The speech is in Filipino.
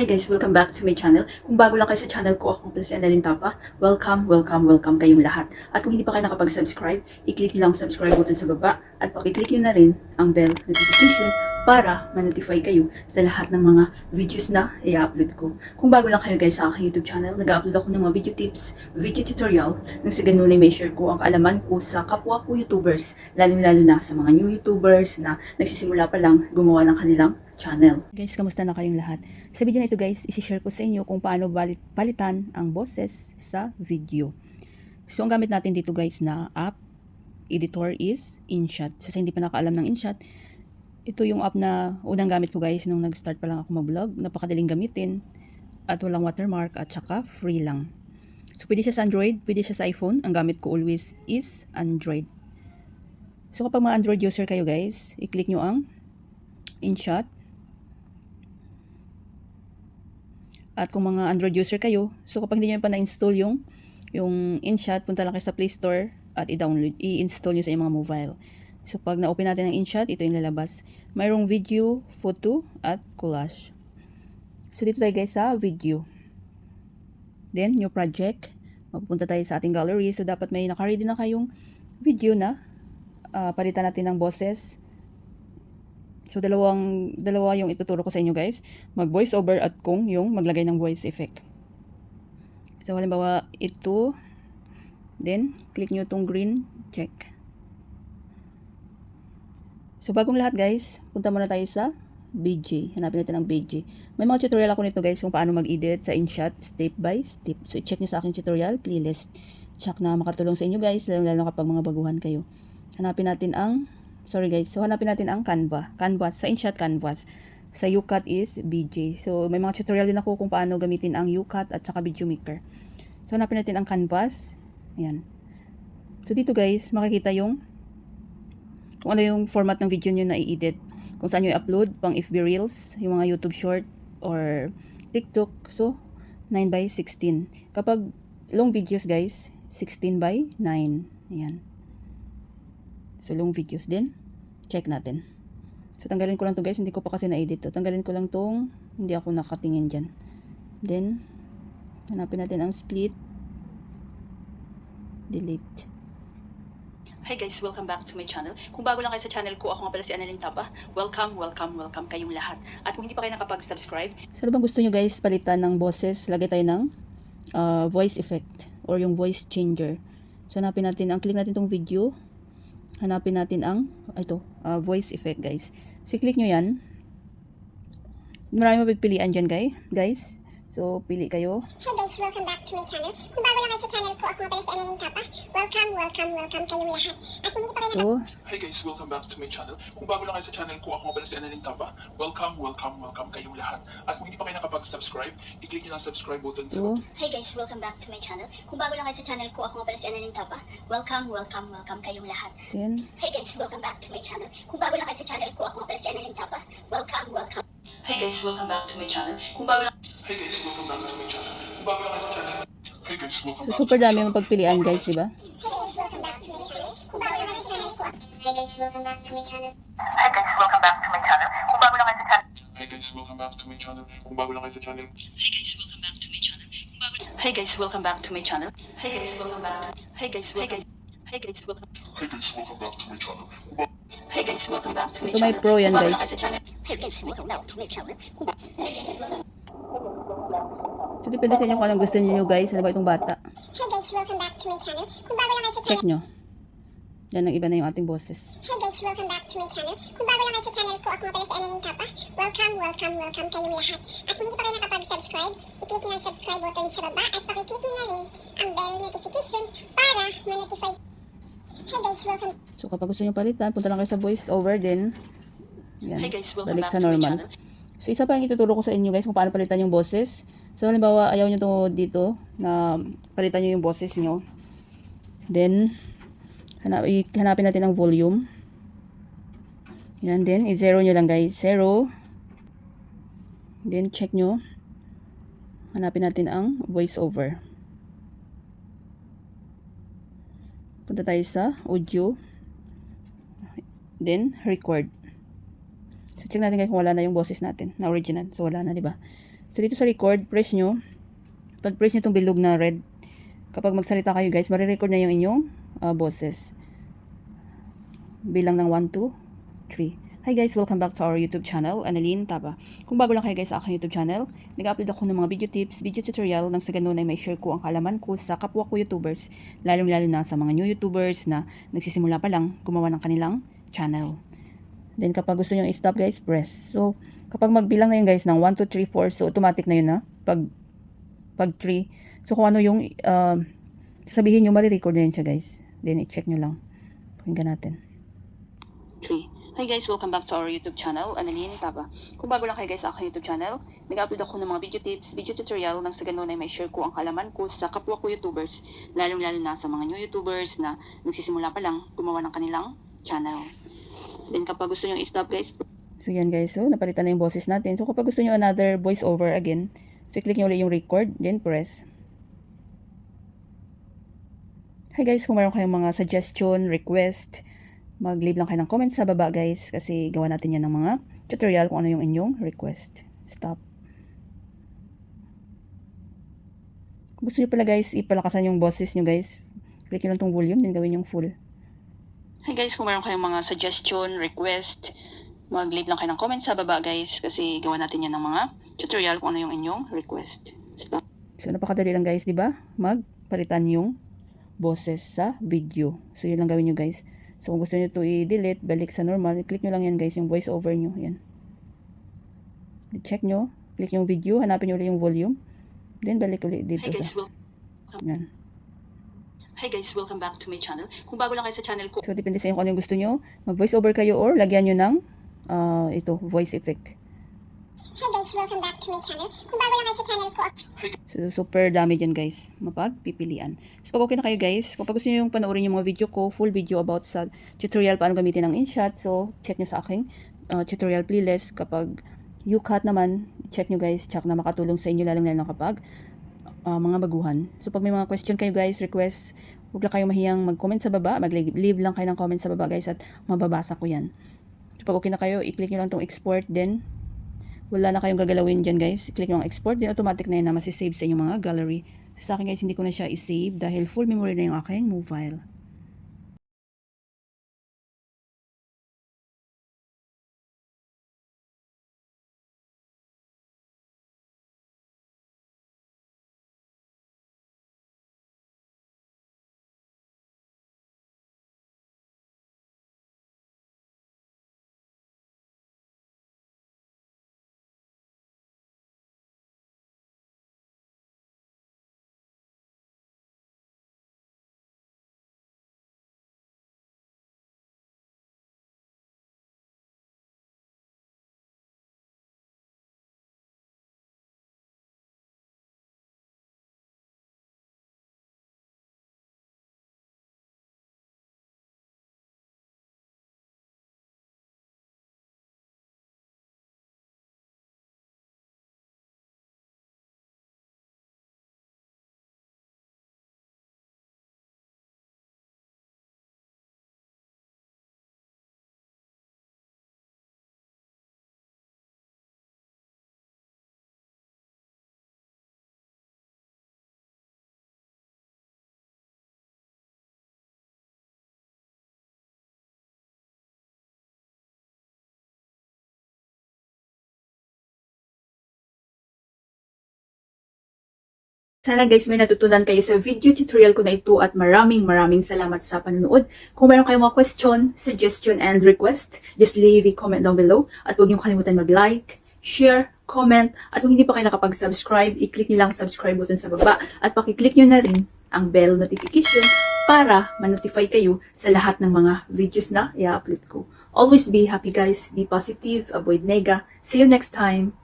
Hi guys, welcome back to my channel. Kung bago lang kayo sa channel ko, ako pala si Annalyn Tapa. Welcome kayong lahat. At kung hindi pa kayo nakapag-subscribe, i-click nyo lang ang subscribe button sa baba at pakiclick nyo na rin ang bell notification para ma-notify kayo sa lahat ng mga videos na i-upload ko. Kung bago lang kayo guys sa aking YouTube channel, nag-upload ako ng mga video tips, video tutorial, nang sa ganun ay may share ko ang kaalaman ko sa kapwa ko YouTubers, lalong-lalo na sa mga new YouTubers na nagsisimula pa lang gumawa ng kanilang channel. Guys, kamusta na kayong lahat? Sa video na ito guys, isi-share ko sa inyo kung paano palitan ang boses sa video. So, ang gamit natin dito guys na app, editor is InShot. So, sa hindi pa nakaalam ng InShot, ito yung app na unang gamit ko guys nung nag-start pa lang ako mag-vlog. Napakadaling gamitin at walang watermark at saka free lang. So, pwede siya sa Android, pwede siya sa iPhone. Ang gamit ko always is Android. So, kapag mga Android user kayo guys, i-click nyo ang InShot. At kung mga Android user kayo, so kapag hindi nyo pa na-install yung InShot, punta lang kayo sa Play Store at i-download, i-install nyo sa inyong mga mobile. So pag na-open natin ang InShot, ito yung lalabas. Mayroong video, photo, at collage. So dito tayo guys sa video. Then, new project. Mapupunta tayo sa ating gallery. So dapat may naka-ready na kayong video na palitan natin ng boses. So, dalawa yung ituturo ko sa inyo guys. Mag voice over at kung yung maglagay ng voice effect. So, halimbawa ito. Then, click nyo itong green, check. So, bagong lahat guys, punta muna tayo sa BG. Hanapin natin ang BG. May mga tutorial ako nito guys kung paano mag-edit sa InShot step by step. So, i-check nyo sa aking tutorial playlist. Check na makatulong sa inyo guys, lalo kapag mga baguhan kayo. Hanapin natin ang So, hanapin natin ang Canvas. Sa InShot, Canvas. Sa UCut is BJ. So, may mga tutorial din ako kung paano gamitin ang UCut at saka Video Maker. So, hanapin natin ang Canvas. Ayan. So, dito guys, makikita yung kung ano yung format ng video nyo na i-edit. Kung saan nyo i-upload, pang FB Reels, yung mga YouTube Short, or TikTok. So, 9:16. Kapag long videos guys, 16:9. Ayan. So, long videos din. Check natin. So, tanggalin ko lang to guys. Hindi ko pa kasi na-edit to. Tanggalin ko lang tong hindi ako nakatingin dyan. Then, hanapin natin ang split. Delete. Hi guys, welcome back to my channel. Kung bago lang kayo sa channel ko, ako nga pala si Annalyn Tapa. Welcome kayong lahat. At kung hindi pa kayo nakapag-subscribe, so ano bang gusto nyo guys palitan ng boses? Lagay tayo ng voice effect or yung voice changer. So, hanapin natin, click natin tong video. Hanapin natin ang voice effect guys. So, click nyo yan. Marami mapipilian dyan guys. So, pili kayo. Hi guys, welcome back to my channel. Kung bago lang kayo sa channel ko, ako nga pala si Annalyn Tapa. Welcome kayong lahat. At kung hindi pa kayo Hi guys, welcome back to my channel. Kung bago lang kayo sa channel ko, ako nga pala si Annalyn Tapa. Welcome kayong lahat. At kung hindi pa kayo nakapag-subscribe, i-click nyo lang subscribe button sa Hi guys, welcome back to my channel. Kung bago lang kayo sa channel ko, ako nga pala si Annalyn Tapa. Welcome kayong lahat. Then, Hi guys, welcome back to my channel. Kung bago lang kayo sa channel ko, ako nga pala si Annalyn Tapa. Welcome. hi guys, welcome back to my channel. Kung bago lang Hi guys, welcome back to my channel. Kung bago lang kayo sa channel. Hi guys, welcome So, back. super dami mapagpilian guys, di ba? Hi guys, welcome back to my channel. Kung bago lang kayo sa channel ko. Hi guys, welcome back to my channel. Hi guys, welcome back to my channel. Kung bago lang kayo sa channel. Hi guys, welcome back to my channel. Kung bago lang kayo sa channel. Hi guys, welcome back to my channel. Hi guys, welcome back to Hi guys, welcome Hi guys, welcome back to my channel. Hi guys, welcome back to my Ito may channel. pro yan Kung bago guys. lang kayo sa channel. Hi guys, welcome back to my channel. Hi guys, welcome. So, depende sa inyo kung anong gusto niyo guys. Ano ba itong bata? Hi guys, welcome back to my channel. Kung bago lang kayo sa Check nyo. Yan, ang iba na yung ating boses. Hi guys, welcome back to my channel. Kung bago lang kayo sa channel ko, ako nga pala si Annalyn Tapa. Welcome kayong lahat. At kung hindi pa kayo nakapag-subscribe, i-click nyo ang subscribe button sa baba at pakiclick nyo na rin ang bell notification para ma-notify. Hi guys, welcome. So, kapag gusto nyo palitan, punta lang kayo sa voice over din. Yan, Hi guys, welcome balik back sa to my normal. channel. So, isa pa yung ituturo ko sa inyo guys kung paano palitan yung boses. So, halimbawa, ayaw nyo to dito na palitan nyo yung boses nyo. Then, hanapin natin ang volume. Yan, then, i-zero nyo lang guys. Zero. Then, check nyo. Hanapin natin ang voice over. Punta tayo sa audio. Then, record. So, check natin guys kung wala na yung boses natin na original. So, wala na, di ba? So, dito sa record, press nyo. Pag press nyo itong bilog na red, kapag magsalita kayo guys, marirecord na yung inyong boses. Bilang ng 1, 2, 3. Hi guys, welcome back to our YouTube channel, Annalyn Taba. Kung bago lang kayo guys sa aking YouTube channel, nag-upload ako ng mga video tips, video tutorial, nang sa ganun ay may share ko ang kalaman ko sa kapwa ko YouTubers, lalong-lalo na sa mga new YouTubers na nagsisimula pa lang gumawa ng kanilang channel. Then kapag gusto nyo i-stop guys, press. So, kapag magbilang na yun guys ng 1, 2, 3, 4, so automatic na yun na. Pag 3, so kung ano yung sasabihin nyo, marirecord na yun siya guys. Then i-check nyo lang. Pakinggan natin. 3. Hi guys, welcome back to our YouTube channel, Annalyn Taba. Kung bago lang kayo guys sa aking YouTube channel, nag-upload ako ng mga video tips, video tutorial, nang sa ganun ay may share ko ang kalaman ko sa kapwa ko YouTubers, lalong-lalo na sa mga new YouTubers na nagsisimula pa lang gumawa ng kanilang channel. Then kapag gusto nyo i-stop guys, so yan guys, so napalitan na yung boses natin. So kapag gusto nyo another voice over again, so click nyo ulit yung record, then press. Hi guys, kung mayroon kayong mga suggestion, request, mag-leave lang kayo ng comments sa baba guys, kasi gawa natin yan ng mga tutorial kung ano yung inyong request. Stop. Kung gusto nyo pala guys, ipalakasan yung boses nyo guys, click nyo lang tong volume, then gawin yung full. Hi guys, kung mayroon kayong mga suggestion, request, mag-leave lang kayo ng comments sa baba guys, kasi gawa natin yan ng mga tutorial kung ano yung inyong request. Stop. So napakadali lang guys, di ba? Magpalitan yung boses sa video. So yun lang gawin nyo guys. So kung gusto nyo to i-delete, balik sa normal, click nyo lang yan guys, yung voice over nyo. Yan. Check nyo, click yung video, hanapin nyo ulit yung volume. Then balik ulit dito sa. Yan. Hi guys, welcome back to my channel. Kung bago lang kayo sa channel ko, So depende sa inyo kung ano yung gusto nyo. Mag-voice over kayo or lagyan nyo ng ito, voice effect. Hi guys, welcome back to my channel. Kung bago lang kayo sa channel ko, So super dami dyan guys, mapagpipilian. So pag okay na kayo guys, kung gusto nyo yung panoorin yung mga video ko, full video about sa tutorial paano gamitin ng InShot, so check nyo sa aking tutorial playlist. Kapag UCAT naman, check nyo guys, check na makatulong sa inyo lalong-lalo kapag mga baguhan. So pag may mga question kayo guys, request, huwag lang kayong mahiyang mag-comment sa baba, mag-leave lang kayo ng comment sa baba guys at mababasa ko yan. So pag okay na kayo, i-click nyo lang tong export, then wala na kayong gagalawin dyan guys, click nyo ang export, then automatic na yun na masisave sa inyong mga gallery. Sa akin guys, hindi ko na siya i-save dahil full memory na yung aking move file. Sana guys may natutunan kayo sa video tutorial ko na ito at maraming salamat sa panonood. Kung meron kayong mga question, suggestion, and request, just leave a comment down below. At huwag niyo kalimutan mag-like, share, comment, at kung hindi pa kayo nakapag-subscribe, i-click niyo lang subscribe button sa baba at pakiclick niyo na rin ang bell notification para ma-notify kayo sa lahat ng mga videos na i-upload ko. Always be happy guys, be positive, avoid nega. See you next time.